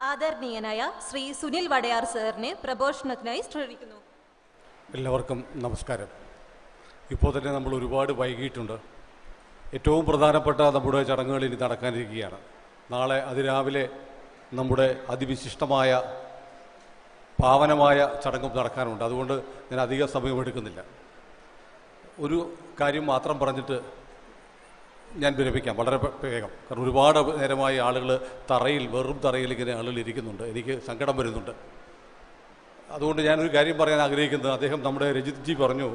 ആദരണീയനായ ശ്രീ സുനിൽ വടയാർ സാറിനെ പ്രഭാഷണത്തിനായി ക്ഷണിക്കുന്നു. എല്ലാവർക്കും നമസ്കാരം. ഇപ്പോൾ തന്നെ നമ്മൾ ഒരുപാട് വൈകിയിട്ടുണ്ട്. ഏറ്റവും പ്രധാനപ്പെട്ട നമ്മുടെ ചടങ്ങുകൾ ഇനി നടക്കാനിരിക്കുകയാണ്. നാളെ അതിരാവിലെ നമ്മുടെ അതിവിശിഷ്ടമായ പാവനമായ ചടങ്ങും നടക്കാനുണ്ട്. അതുകൊണ്ട് ഞാൻ അധിക സമയമെടുക്കുന്നില്ല. ഒരു കാര്യം മാത്രം പറഞ്ഞിട്ട് ഞാൻ വിരമിക്കാം വളരെ വേഗം. കാരണം ഒരുപാട് നേരമായി ആളുകൾ വെറും തറയിൽ ഇങ്ങനെ ആളുകൾ ഇരിക്കുന്നുണ്ട്. എനിക്ക് സങ്കടം വരുന്നുണ്ട്. അതുകൊണ്ട് ഞാനൊരു കാര്യം പറയാൻ ആഗ്രഹിക്കുന്നത്, അദ്ദേഹം നമ്മുടെ രജിത് ജി പറഞ്ഞു,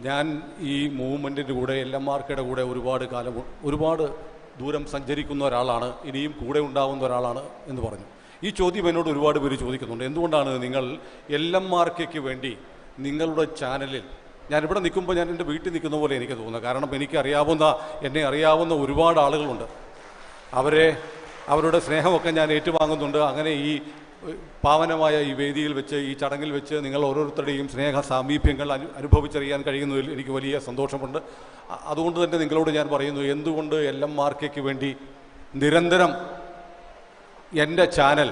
ഞാൻ ഈ മൂവ്മെൻറ്റിൻ്റെ കൂടെ LMRKയുടെ കൂടെ ഒരുപാട് ദൂരം സഞ്ചരിക്കുന്ന ഒരാളാണ്, ഇനിയും കൂടെ ഉണ്ടാകുന്ന ഒരാളാണ് എന്ന് പറഞ്ഞു. ഈ ചോദ്യം എന്നോട് ഒരുപാട് പേര് ചോദിക്കുന്നുണ്ട്. എന്തുകൊണ്ടാണ് നിങ്ങൾ LMRKയ്ക്ക് വേണ്ടി നിങ്ങളുടെ ചാനലിൽ, ഞാനിവിടെ നിൽക്കുമ്പോൾ ഞാൻ എൻ്റെ വീട്ടിൽ നിൽക്കുന്ന പോലെ എനിക്ക് തോന്നുന്നത്. കാരണം എന്നെ അറിയാവുന്ന ഒരുപാട് ആളുകളുണ്ട്. അവരുടെ സ്നേഹമൊക്കെ ഞാൻ ഏറ്റുവാങ്ങുന്നുണ്ട്. അങ്ങനെ ഈ പാവനമായ ഈ വേദിയിൽ വെച്ച്, ഈ ചടങ്ങിൽ വെച്ച് നിങ്ങൾ ഓരോരുത്തരുടെയും സ്നേഹ സാമീപ്യങ്ങൾ അനുഭവിച്ചറിയാൻ കഴിയുന്നതിൽ എനിക്ക് വലിയ സന്തോഷമുണ്ട്. അതുകൊണ്ട് തന്നെ നിങ്ങളോട് ഞാൻ പറയുന്നു, എന്തുകൊണ്ട് LMRKയ്ക്ക് വേണ്ടി നിരന്തരം എൻ്റെ ചാനൽ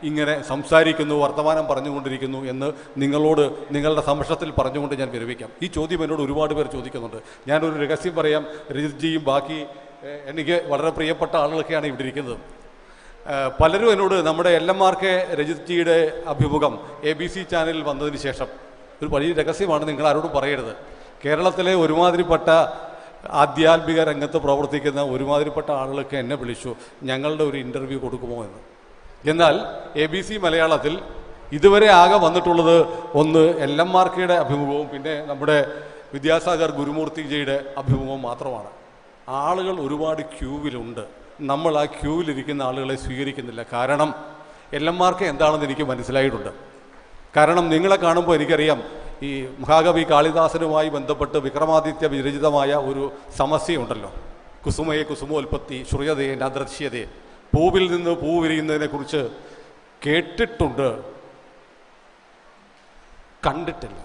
ഇങ്ങനെ സംസാരിക്കുന്നു, വർത്തമാനം പറഞ്ഞുകൊണ്ടിരിക്കുന്നു എന്ന് നിങ്ങളോട് നിങ്ങളുടെ സമക്ഷത്തിൽ പറഞ്ഞുകൊണ്ട് ഞാൻ വിരമിക്കാം. ഈ ചോദ്യം എന്നോട് ഒരുപാട് പേർ ചോദിക്കുന്നുണ്ട്. ഞാനൊരു രഹസ്യം പറയാം. രജിത് ജിയും ബാക്കി എനിക്ക് വളരെ പ്രിയപ്പെട്ട ആളുകളൊക്കെയാണ് ഇവിടെ ഇരിക്കുന്നത്. പലരും എന്നോട് നമ്മുടെ LMRK രജിത് ജിയുടെ അഭിമുഖം ABC ചാനലിൽ വന്നതിന് ശേഷം, ഒരു വലിയ രഹസ്യമാണ്, നിങ്ങൾ ആരോടും പറയരുത്, കേരളത്തിലെ ഒരുമാതിരിപ്പെട്ട ആധ്യാത്മിക രംഗത്ത് പ്രവർത്തിക്കുന്ന ഒരുമാതിരിപ്പെട്ട ആളുകളൊക്കെ എന്നെ വിളിച്ചു, ഞങ്ങളുടെ ഒരു ഇൻ്റർവ്യൂ കൊടുക്കുമോ എന്ന്. എന്നാൽ ABC മലയാളത്തിൽ ഇതുവരെ ആകെ വന്നിട്ടുള്ളത് ഒന്ന് LMRKയുടെ അഭിമുഖവും പിന്നെ നമ്മുടെ വിദ്യാസാഗർ ഗുരുമൂർത്തിജിയുടെ അഭിമുഖവും മാത്രമാണ്. ആളുകൾ ഒരുപാട് ക്യൂവിലുണ്ട്. നമ്മൾ ആ ക്യൂവിലിരിക്കുന്ന ആളുകളെ സ്വീകരിക്കുന്നില്ല. കാരണം LMRK എന്താണെന്ന് എനിക്ക് മനസ്സിലായിട്ടുണ്ട്. കാരണം നിങ്ങളെ കാണുമ്പോൾ എനിക്കറിയാം, ഈ മഹാകവി കാളിദാസനുമായി ബന്ധപ്പെട്ട് വിക്രമാദിത്യ വിരചിതമായ ഒരു സമസ്യയുണ്ടല്ലോ, കുസുമയെ കുസുമോൽപ്പത്തി ശ്രുയതയെ അദൃശ്യതയെ, പൂവിൽ നിന്ന് പൂ വിരിയുന്നതിനെക്കുറിച്ച് കേട്ടിട്ടുണ്ട്, കണ്ടിട്ടില്ല.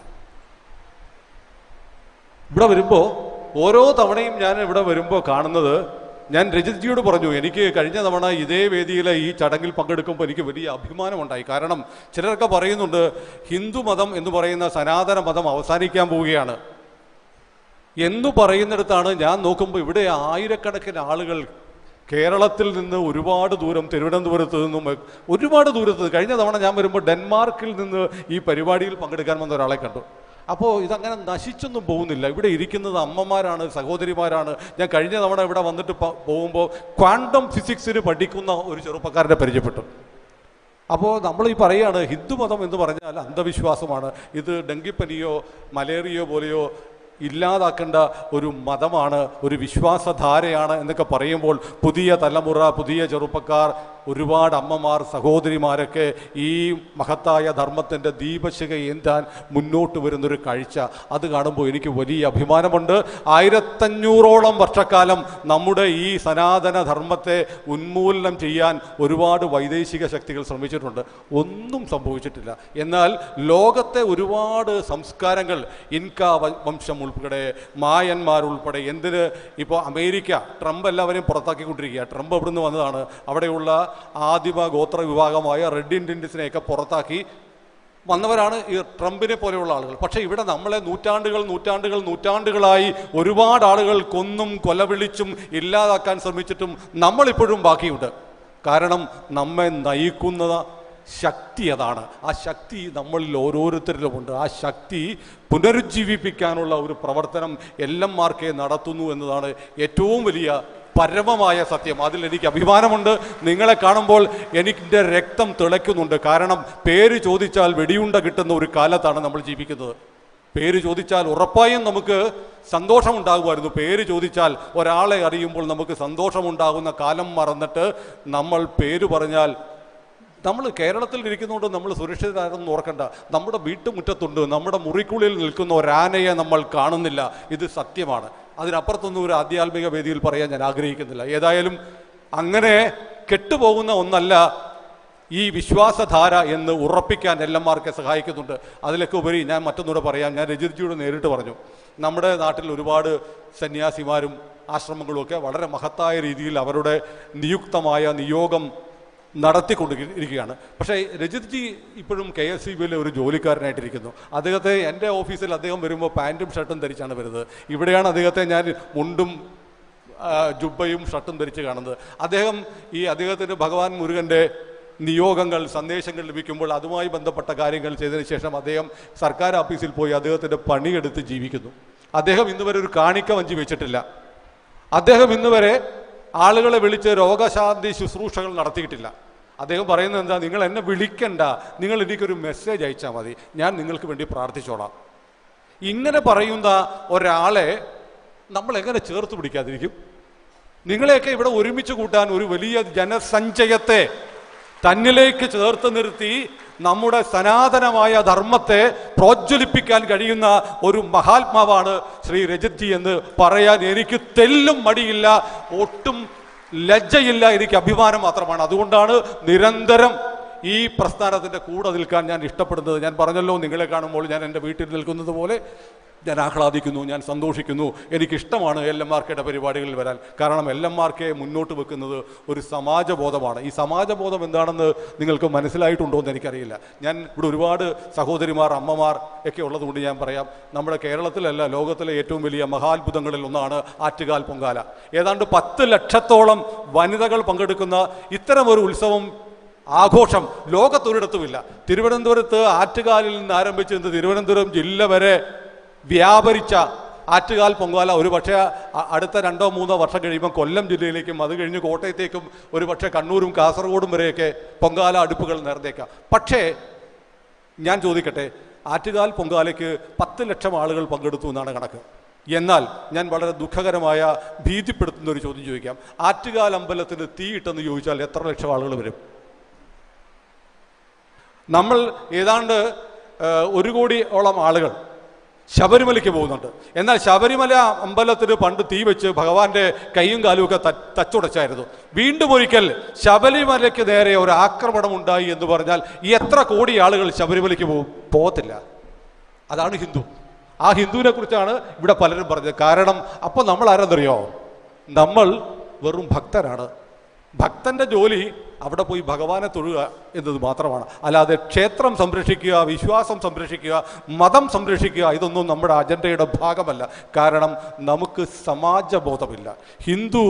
ഇവിടെ വരുമ്പോൾ ഓരോ തവണയും ഞാൻ ഇവിടെ വരുമ്പോൾ കാണുന്നത്, ഞാൻ രജിത് ജിയോട് പറഞ്ഞു, എനിക്ക് കഴിഞ്ഞ തവണ ഇതേ വേദിയിലെ ഈ ചടങ്ങിൽ പങ്കെടുക്കുമ്പോൾ എനിക്ക് വലിയ അഭിമാനമുണ്ടായി. കാരണം ചിലരൊക്കെ പറയുന്നുണ്ട്, ഹിന്ദു മതം എന്ന് പറയുന്ന സനാതന മതം അവസാനിക്കാൻ പോവുകയാണ് എന്ന് പറയുന്നിടത്താണ് ഞാൻ നോക്കുമ്പോൾ ഇവിടെ ആയിരക്കണക്കിന് ആളുകൾ കേരളത്തിൽ നിന്ന് ഒരുപാട് ദൂരം, തിരുവനന്തപുരത്ത് നിന്നും ഒരുപാട് ദൂരത്ത്, കഴിഞ്ഞ തവണ ഞാൻ വരുമ്പോൾ ഡെൻമാർക്കിൽ നിന്ന് ഈ പരിപാടിയിൽ പങ്കെടുക്കാൻ വന്ന ഒരാളെ കണ്ടു. അപ്പോൾ ഇതങ്ങനെ നശിച്ചൊന്നും പോകുന്നില്ല. ഇവിടെ ഇരിക്കുന്നത് അമ്മമാരാണ്, സഹോദരിമാരാണ്. ഞാൻ കഴിഞ്ഞ തവണ ഇവിടെ വന്നിട്ട് പോകുമ്പോൾ ക്വാണ്ടം ഫിസിക്സിന് പഠിക്കുന്ന ഒരു ചെറുപ്പക്കാരനെ പരിചയപ്പെട്ടു. അപ്പോൾ നമ്മൾ ഈ പറയുകയാണ്, ഹിന്ദുമതം എന്ന് പറഞ്ഞാൽ അന്ധവിശ്വാസമാണ്, ഇത് ഡെങ്കിപ്പനിയോ മലേറിയോ പോലെയോ ഇല്ലാതാക്കേണ്ട ഒരു മതമാണ്, ഒരു വിശ്വാസധാരയാണ് എന്നൊക്കെ പറയുമ്പോൾ പുതിയ തലമുറ, പുതിയ ചെറുപ്പക്കാർ, ഒരുപാട് അമ്മമാർ, സഹോദരിമാരൊക്കെ ഈ മഹത്തായ ധർമ്മത്തിൻ്റെ ദീപശിഖ ഏന്താൻ മുന്നോട്ട് വരുന്നൊരു കാഴ്ച, അത് കാണുമ്പോൾ എനിക്ക് വലിയ അഭിമാനമുണ്ട്. 1500ഓളം വർഷക്കാലം നമ്മുടെ ഈ സനാതന ധർമ്മത്തെ ഉന്മൂലനം ചെയ്യാൻ ഒരുപാട് വൈദേശിക ശക്തികൾ ശ്രമിച്ചിട്ടുണ്ട്, ഒന്നും സംഭവിച്ചിട്ടില്ല. എന്നാൽ ലോകത്തെ ഒരുപാട് സംസ്കാരങ്ങൾ, ഇൻകാ വംശം ഉൾപ്പെടെ, മായന്മാരുൾപ്പെടെ, എന്തിന് ഇപ്പോൾ അമേരിക്ക, ട്രംപ് എല്ലാവരെയും പുറത്താക്കിക്കൊണ്ടിരിക്കുക. ട്രംപ് ഇവിടുന്ന് വന്നതാണ്. അവിടെയുള്ള ആദിമ ഗോത്ര വിഭാഗമായ റെഡ് ഇന്ത്യൻസിനെയൊക്കെ പുറത്താക്കി വന്നവരാണ് ഈ ട്രംപിനെ പോലെയുള്ള ആളുകൾ. പക്ഷേ ഇവിടെ നമ്മളെ നൂറ്റാണ്ടുകളായി ഒരുപാട് ആളുകൾ കൊന്നും കൊലവിളിച്ചും ഇല്ലാതാക്കാൻ ശ്രമിച്ചിട്ടും നമ്മളിപ്പോഴും ബാക്കിയുണ്ട്. കാരണം നമ്മെ നയിക്കുന്ന ശക്തി അതാണ്. ആ ശക്തി നമ്മളിൽ ഓരോരുത്തരിലുമുണ്ട്. ആ ശക്തി പുനരുജ്ജീവിപ്പിക്കാനുള്ള ഒരു പ്രവർത്തനം LMRK നടത്തുന്നു എന്നതാണ് ഏറ്റവും വലിയ പരമമായ സത്യം. അതിൽ എനിക്ക് അഭിമാനമുണ്ട്. നിങ്ങളെ കാണുമ്പോൾ എൻ്റെ രക്തം തിളയ്ക്കുന്നുണ്ട്. കാരണം പേര് ചോദിച്ചാൽ വെടിയുണ്ട കിട്ടുന്ന ഒരു കാലത്താണ് നമ്മൾ ജീവിക്കുന്നത്. പേര് ചോദിച്ചാൽ ഉറപ്പായും നമുക്ക് സന്തോഷമുണ്ടാകുമായിരുന്നു. പേര് ചോദിച്ചാൽ, ഒരാളെ അറിയുമ്പോൾ നമുക്ക് സന്തോഷമുണ്ടാകുന്ന കാലം മറന്നിട്ട് നമ്മൾ പേര് പറഞ്ഞാൽ, നമ്മൾ കേരളത്തിൽ ഇരിക്കുന്നതുകൊണ്ട് നമ്മൾ സുരക്ഷിതരാണെന്ന് ഓർക്കണ്ട. നമ്മുടെ വീട്ടുമുറ്റത്തുണ്ട്, നമ്മുടെ മുറിക്കുള്ളിൽ നിൽക്കുന്ന ഒരാനയെ നമ്മൾ കാണുന്നില്ല. ഇത് സത്യമാണ്. അതിനപ്പുറത്തൊന്നും ഒരു ആധ്യാത്മിക വേദിയിൽ പറയാൻ ഞാൻ ആഗ്രഹിക്കുന്നില്ല. ഏതായാലും അങ്ങനെ കെട്ടുപോകുന്ന ഒന്നല്ല ഈ വിശ്വാസധാര എന്ന് ഉറപ്പിക്കാൻ LMRK സഹായിക്കുന്നുണ്ട്. അതിലൊക്കെ ഉപരി ഞാൻ മറ്റൊന്നുകൂടെ പറയാം. ഞാൻ രജിത് ജിയോട് നേരിട്ട് പറഞ്ഞു, നമ്മുടെ നാട്ടിൽ ഒരുപാട് സന്യാസിമാരും ആശ്രമങ്ങളും ഒക്കെ വളരെ മഹത്തായ രീതിയിൽ അവരുടെ നിയുക്തമായ നിയോഗം നടത്തിക്കൊണ്ടിരിക്കുകയാണ്. പക്ഷേ രജിത് ജി ഇപ്പോഴും KSEBിയിലെ ഒരു ജോലിക്കാരനായിട്ടിരിക്കുന്നു. അദ്ദേഹത്തെ എൻ്റെ ഓഫീസിൽ അദ്ദേഹം വരുമ്പോൾ പാൻറ്റും ഷർട്ടും ധരിച്ചാണ് വരുന്നത്. ഇവിടെയാണ് അദ്ദേഹത്തെ ഞാൻ മുണ്ടും ജുബ്ബയും ഷർട്ടും ധരിച്ച് കാണുന്നത്. അദ്ദേഹത്തിന് ഭഗവാൻ മുരുകൻ്റെ നിയോഗങ്ങൾ സന്ദേശങ്ങൾ ലഭിക്കുമ്പോൾ അതുമായി ബന്ധപ്പെട്ട കാര്യങ്ങൾ ചെയ്തതിന് ശേഷം അദ്ദേഹം സർക്കാർ ഓഫീസിൽ പോയി അദ്ദേഹത്തിൻ്റെ പണിയെടുത്ത് ജീവിക്കുന്നു. അദ്ദേഹം ഇന്നുവരെ ഒരു കാണിക്ക വഞ്ചി വെച്ചിട്ടില്ല. അദ്ദേഹം ഇന്നുവരെ ആളുകളെ വിളിച്ച് രോഗശാന്തി ശുശ്രൂഷകൾ നടത്തിയിട്ടില്ല. അദ്ദേഹം പറയുന്നത് എന്താ, നിങ്ങൾ എന്നെ വിളിക്കണ്ട, നിങ്ങൾ എനിക്കൊരു മെസ്സേജ് അയച്ചാൽ മതി, ഞാൻ നിങ്ങൾക്ക് വേണ്ടി പ്രാർത്ഥിച്ചോളാം. ഇങ്ങനെ പറയുന്ന ഒരാളെ നമ്മൾ എങ്ങനെ ചേർത്ത് പിടിക്കാതിരിക്കും? നിങ്ങളെയൊക്കെ ഇവിടെ ഒരുമിച്ച് കൂട്ടാൻ ഒരു വലിയ ജനസഞ്ചയത്തെ തന്നിലേക്ക് ചേർത്ത് നിർത്തി നമ്മുടെ സനാതനമായ ധർമ്മത്തെ പ്രോജ്വലിപ്പിക്കാൻ കഴിയുന്ന ഒരു മഹാത്മാവാണ് ശ്രീ രജിത് ജി എന്ന് പറയാൻ എനിക്ക് തെല്ലും മടിയില്ല, ഒട്ടും ലജ്ജയില്ല, എനിക്ക് അഭിമാനം മാത്രമാണ്. അതുകൊണ്ടാണ് നിരന്തരം ഈ പ്രസ്ഥാനത്തിൻ്റെ കൂടെ നിൽക്കാൻ ഞാൻ ഇഷ്ടപ്പെടുന്നത്. ഞാൻ പറഞ്ഞല്ലോ, നിങ്ങളെ കാണുമ്പോൾ ഞാൻ എൻ്റെ വീട്ടിൽ നിൽക്കുന്നത് പോലെ ഞാൻ ആഹ്ലാദിക്കുന്നു, ഞാൻ സന്തോഷിക്കുന്നു. എനിക്കിഷ്ടമാണ് LMRKയുടെ പരിപാടികളിൽ വരാൻ. കാരണം LMRK മുന്നോട്ട് വെക്കുന്നത് ഒരു സമാജബോധമാണ്. ഈ സമാജബോധം എന്താണെന്ന് നിങ്ങൾക്ക് മനസ്സിലായിട്ടുണ്ടോ എന്ന് എനിക്കറിയില്ല. ഞാൻ ഇവിടെ ഒരുപാട് സഹോദരിമാർ, അമ്മമാർ ഒക്കെ ഉള്ളതുകൊണ്ട് ഞാൻ പറയാം, നമ്മുടെ കേരളത്തിലല്ല, ലോകത്തിലെ ഏറ്റവും വലിയ മഹാത്ഭുതങ്ങളിൽ ഒന്നാണ് ആറ്റുകാൽ പൊങ്കാല. ഏതാണ്ട് 10 ലക്ഷത്തോളം വനിതകൾ പങ്കെടുക്കുന്ന ഇത്തരം ഒരു ഉത്സവം, ആഘോഷം ലോകത്തൊരിടത്തുമില്ല. തിരുവനന്തപുരത്ത് ആറ്റുകാലിൽ നിന്ന് ആരംഭിച്ച് തിരുവനന്തപുരം ജില്ല വരെ വ്യാപരിച്ച ആറ്റുകാൽ പൊങ്കാല ഒരു പക്ഷേ അടുത്ത 2-3 വർഷം കഴിയുമ്പോൾ കൊല്ലം ജില്ലയിലേക്കും അത് കഴിഞ്ഞ് കോട്ടയത്തേക്കും ഒരു പക്ഷേ കണ്ണൂരും കാസർഗോഡും വരെയൊക്കെ പൊങ്കാല അടുപ്പുകൾ നേർന്നേക്കാം. പക്ഷേ ഞാൻ ചോദിക്കട്ടെ, ആറ്റുകാൽ പൊങ്കാലയ്ക്ക് 10 ലക്ഷം ആളുകൾ പങ്കെടുത്തു എന്നാണ് കണക്ക്. എന്നാൽ ഞാൻ വളരെ ദുഃഖകരമായ, ഭീതിപ്പെടുത്തുന്ന ഒരു ചോദ്യം ചോദിക്കാം. ആറ്റുകാൽ അമ്പലത്തിന് തീയിട്ടെന്ന് ചോദിച്ചാൽ എത്ര ലക്ഷം ആളുകൾ വരും? നമ്മൾ ഏതാണ്ട് 1 കോടിയോളം ആളുകൾ ശബരിമലയ്ക്ക് പോകുന്നുണ്ട്. എന്നാൽ ശബരിമല അമ്പലത്തിന് പണ്ട് തീ വെച്ച് ഭഗവാന്റെ കൈയും കാലും ഒക്കെ തച്ചുടച്ചായിരുന്നു. വീണ്ടും ഒരിക്കൽ ശബരിമലയ്ക്ക് നേരെ ഒരു ആക്രമണം ഉണ്ടായി എന്ന് പറഞ്ഞാൽ എത്ര കോടി ആളുകൾ ശബരിമലയ്ക്ക് പോകത്തില്ല. അതാണ് ഹിന്ദു. ആ ഹിന്ദുവിനെ കുറിച്ചാണ് ഇവിടെ പലരും പറഞ്ഞത്. കാരണം അപ്പോൾ നമ്മൾ ആരെന്നറിയോ? നമ്മൾ വെറും ഭക്തരാണ്. ഭക്തന്റെ ജോലി അവിടെ പോയി ഭഗവാനെ തൊഴുക എന്നത് മാത്രമാണ്. അല്ലാതെ ക്ഷേത്രം സംരക്ഷിക്കുക, വിശ്വാസം സംരക്ഷിക്കുക, മതം സംരക്ഷിക്കുക, ഇതൊന്നും നമ്മുടെ അജണ്ടയുടെ ഭാഗമല്ല. കാരണം നമുക്ക് സമാജബോധമില്ല. ഹിന്ദു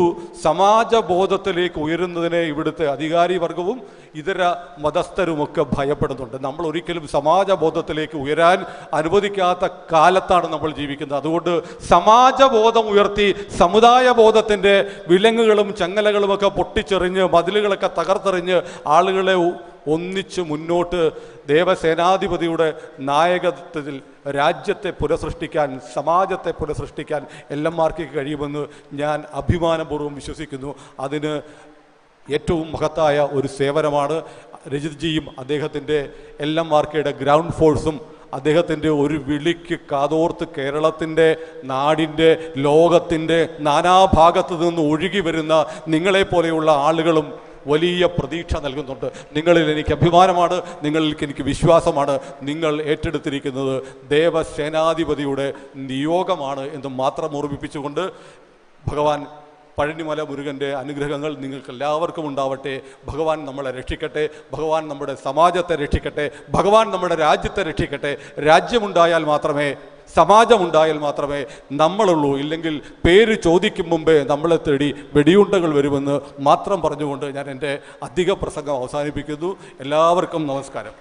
സമാജബോധത്തിലേക്ക് ഉയരുന്നതിനെ ഇവിടുത്തെ അധികാരി വർഗവും ഇതര മതസ്ഥരുമൊക്കെ ഭയപ്പെടുന്നുണ്ട്. നമ്മൾ ഒരിക്കലും സമാജബോധത്തിലേക്ക് ഉയരാൻ അനുവദിക്കാത്ത കാലത്താണ് നമ്മൾ ജീവിക്കുന്നത്. അതുകൊണ്ട് സമാജബോധം ഉയർത്തി സമുദായ ബോധത്തിൻ്റെ വിലങ്ങുകളും ചങ്ങലകളുമൊക്കെ പൊട്ടിച്ചെറിഞ്ഞ് മതിലുകളൊക്കെ തകർത്തെറിഞ്ഞ് ആളുകളെ ഒന്നിച്ച് മുന്നോട്ട് ദേവസേനാധിപതിയുടെ നായകത്വത്തിൽ രാജ്യത്തെ പുനഃസൃഷ്ടിക്കാൻ, സമാജത്തെ പുനഃസൃഷ്ടിക്കാൻ LMRKയ്ക്ക് കഴിയുമെന്ന് ഞാൻ അഭിമാനപൂർവ്വം വിശ്വസിക്കുന്നു. അതിന് ഏറ്റവും മഹത്തായ ഒരു സേവനമാണ് രജിത് ജിയും അദ്ദേഹത്തിൻ്റെ LMRKയുടെ ഗ്രൗണ്ട് ഫോഴ്സും അദ്ദേഹത്തിൻ്റെ ഒരു വിളിക്ക് കാതോർത്ത് കേരളത്തിൻ്റെ, നാടിൻ്റെ, ലോകത്തിൻ്റെ നാനാഭാഗത്തു നിന്ന് ഒഴുകി വരുന്ന നിങ്ങളെപ്പോലെയുള്ള ആളുകളും വലിയ പ്രതീക്ഷ നൽകുന്നുണ്ട്. നിങ്ങളിൽ എനിക്ക് അഭിമാനമാണ്, നിങ്ങളിൽ എനിക്ക് വിശ്വാസമാണ്. നിങ്ങൾ ഏറ്റെടുത്തിരിക്കുന്നത് ദേവസേനാധിപതിയുടെ നിയോഗമാണ് എന്ന് മാത്രം ഓർമ്മിപ്പിച്ചുകൊണ്ട് ഭഗവാൻ പഴനിമല മുരുകൻ്റെ അനുഗ്രഹങ്ങൾ നിങ്ങൾക്ക് എല്ലാവർക്കും ഉണ്ടാവട്ടെ. ഭഗവാൻ നമ്മളെ രക്ഷിക്കട്ടെ, ഭഗവാൻ നമ്മുടെ സമാജത്തെ രക്ഷിക്കട്ടെ, ഭഗവാൻ നമ്മുടെ രാജ്യത്തെ രക്ഷിക്കട്ടെ. രാജ്യമുണ്ടായാൽ മാത്രമേ, സമാജമുണ്ടായാൽ മാത്രമേ നമ്മളുള്ളൂ. ഇല്ലെങ്കിൽ പേര് ചോദിക്കും മുമ്പേ നമ്മളെ തേടി വെടിയുണ്ടകൾ വരുമെന്ന് മാത്രം പറഞ്ഞുകൊണ്ട് ഞാൻ എൻ്റെ അധിക പ്രസംഗം അവസാനിപ്പിക്കുന്നു. എല്ലാവർക്കും നമസ്കാരം.